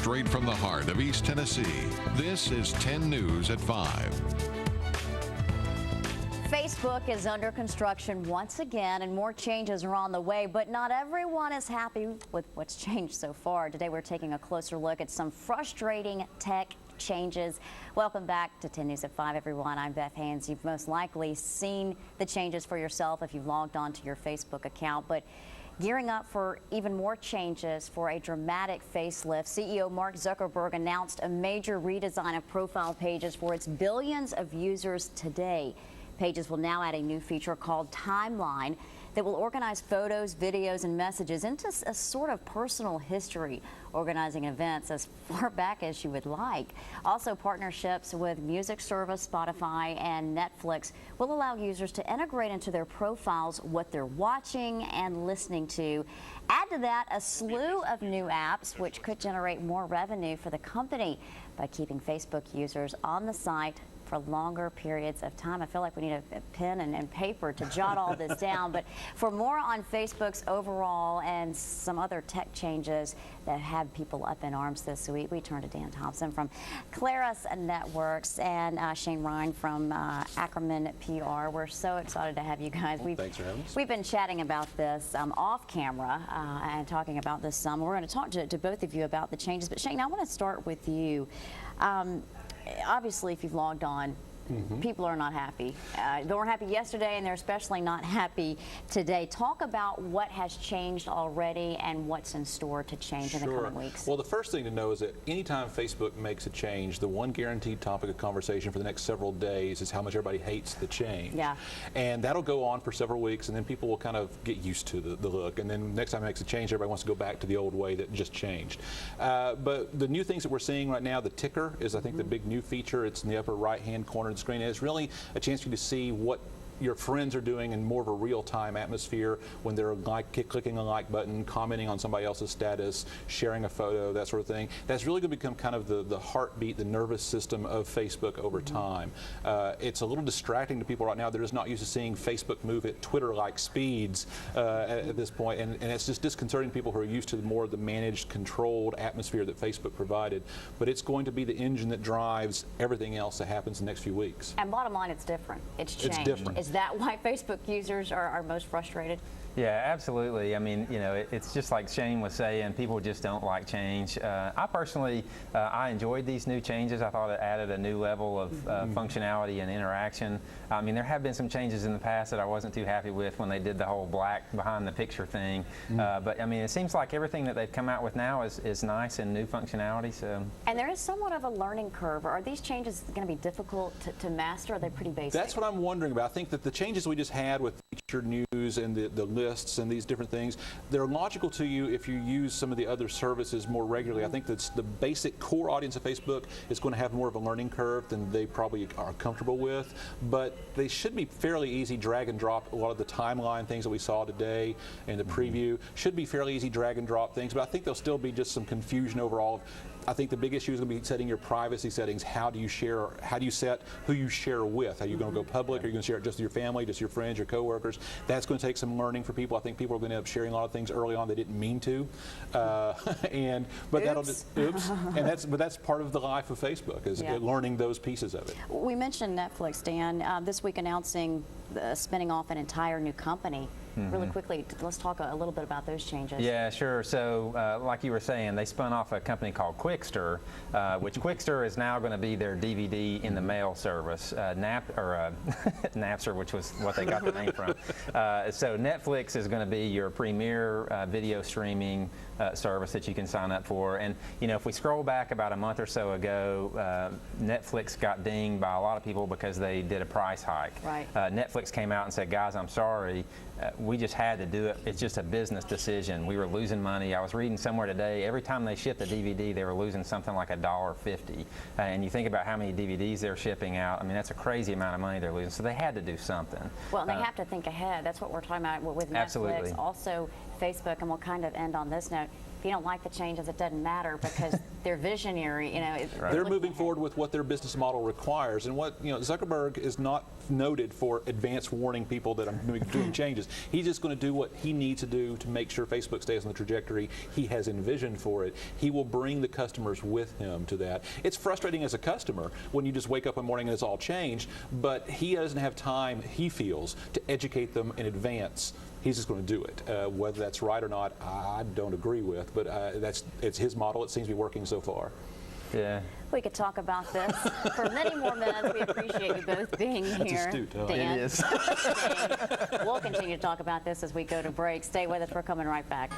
straight from the heart of East Tennessee. This is 10 News at 5. Facebook is under construction once again, and more changes are on the way, but not everyone is happy with what's changed so far. Today we're taking a closer look at some frustrating tech changes. Welcome back to 10 News at 5, everyone. I'm Beth Haynes. You've most likely seen the changes for yourself if you've logged on to your Facebook account, but gearing up for even more changes for a dramatic facelift, CEO Mark Zuckerberg announced a major redesign of profile pages for its billions of users today. Pages will now add a new feature called Timeline that will organize photos, videos, and messages into a sort of personal history, organizing events as far back as you would like. Also, partnerships with music service Spotify and Netflix will allow users to integrate into their profiles what they're watching and listening to. Add to that a slew of new apps which could generate more revenue for the company by keeping Facebook users on the site for longer periods of time. I feel like we need a pen and paper to jot all this down. But for more on Facebook's overall and some other tech changes that had people up in arms this week, we turn to Dan Thompson from Claris Networks and Shane Ryan from Ackerman PR. We're so excited to have you guys. Thanks for having us. We've been chatting about this off camera and talking about this some. We're going to talk to both of you about the changes. But Shane, I want to start with you. Obviously, if you've logged on, people are not happy. They weren't happy yesterday, and they're especially not happy today. Talk about what has changed already and what's in store to change in the coming weeks. Well, the first thing to know is that anytime Facebook makes a change, the one guaranteed topic of conversation for the next several days is how much everybody hates the change. Yeah. And that'll go on for several weeks, and then people will kind of get used to the look. And then next time it makes a change, everybody wants to go back to the old way that just changed. But the new things that we're seeing right now, the ticker is, I think, the big new feature. It's in the upper right-hand corner of the screen. And it's really a chance for you to see what your friends are doing in more of a real-time atmosphere when they're clicking a like button, commenting on somebody else's status, sharing a photo, that sort of thing. That's really going to become kind of the heartbeat, the nervous system of Facebook over time. It's a little distracting to people right now. They're just not used to seeing Facebook move at Twitter-like speeds at this point, and it's just disconcerting to people who are used to more of the managed, controlled atmosphere that Facebook provided. But it's going to be the engine that drives everything else that happens in the next few weeks. And bottom line, it's different. It's changed. It's different. Is that why Facebook users are most frustrated? Yeah, absolutely. I mean, you know, it's just like Shane was saying, people just don't like change. I personally, I enjoyed these new changes. I thought it added a new level of functionality and interaction. I mean, there have been some changes in the past that I wasn't too happy with when they did the whole black behind the picture thing. But I mean, it seems like everything that they've come out with now is nice and new functionality. So. And there is somewhat of a learning curve. Are these changes going to be difficult to master? Or are they pretty basic? That's what I'm wondering about. I think that the changes we just had with featured news and the lists and these different things, they're logical to you if you use some of the other services more regularly. I think that's the basic core audience of Facebook is going to have more of a learning curve than they probably are comfortable with, but they should be fairly easy drag and drop. A lot of the timeline things that we saw today in the preview should be fairly easy drag and drop things, but I think there'll still be just some confusion overall. I think the big issue is going to be setting your privacy settings. How do you share? How do you set who you share with? Are you going to go public? Are you going to share it just with your family, just your friends, your coworkers? That's going to take some learning for people. I think people are going to end up sharing a lot of things early on they didn't mean to, but that's part of the life of Facebook is learning those pieces of it. We mentioned Netflix, Dan, this week announcing spinning off an entire new company. Really quickly, let's talk a little bit about those changes. Yeah, sure. So, like you were saying, they spun off a company called Quickster, which Quickster is now going to be their DVD in the mail service. Napster, which was what they got the name from. So Netflix is going to be your premier video streaming service that you can sign up for. And you know, if we scroll back about a month or so ago, Netflix got dinged by a lot of people because they did a price hike. Right. Netflix came out and said, guys, I'm sorry. We just had to do it. It's just a business decision. We were losing money. I was reading somewhere today, every time they shipped a DVD, they were losing something like $1.50. And you think about how many DVDs they're shipping out. I mean, that's a crazy amount of money they're losing. So they had to do something. Well, and they have to think ahead. That's what we're talking about with Netflix. Absolutely. Also, Facebook, and we'll kind of end on this note. you don't like the changes, it doesn't matter because they're visionary. You know, They're moving forward with what their business model requires, and what Zuckerberg is not noted for advance warning people that I'm doing changes. He's just going to do what he needs to do to make sure Facebook stays on the trajectory he has envisioned for it. He will bring the customers with him to that. It's frustrating as a customer when you just wake up one morning and it's all changed, but he doesn't have time, he feels, to educate them in advance. He's just going to do it. Whether that's right or not, I don't agree with, but it's his model. It seems to be working so far. Yeah. We could talk about this for many more minutes. We appreciate you both being here. That's astute, huh? Dan, It is. Dave. We'll continue to talk about this as we go to break. Stay with us. We're coming right back.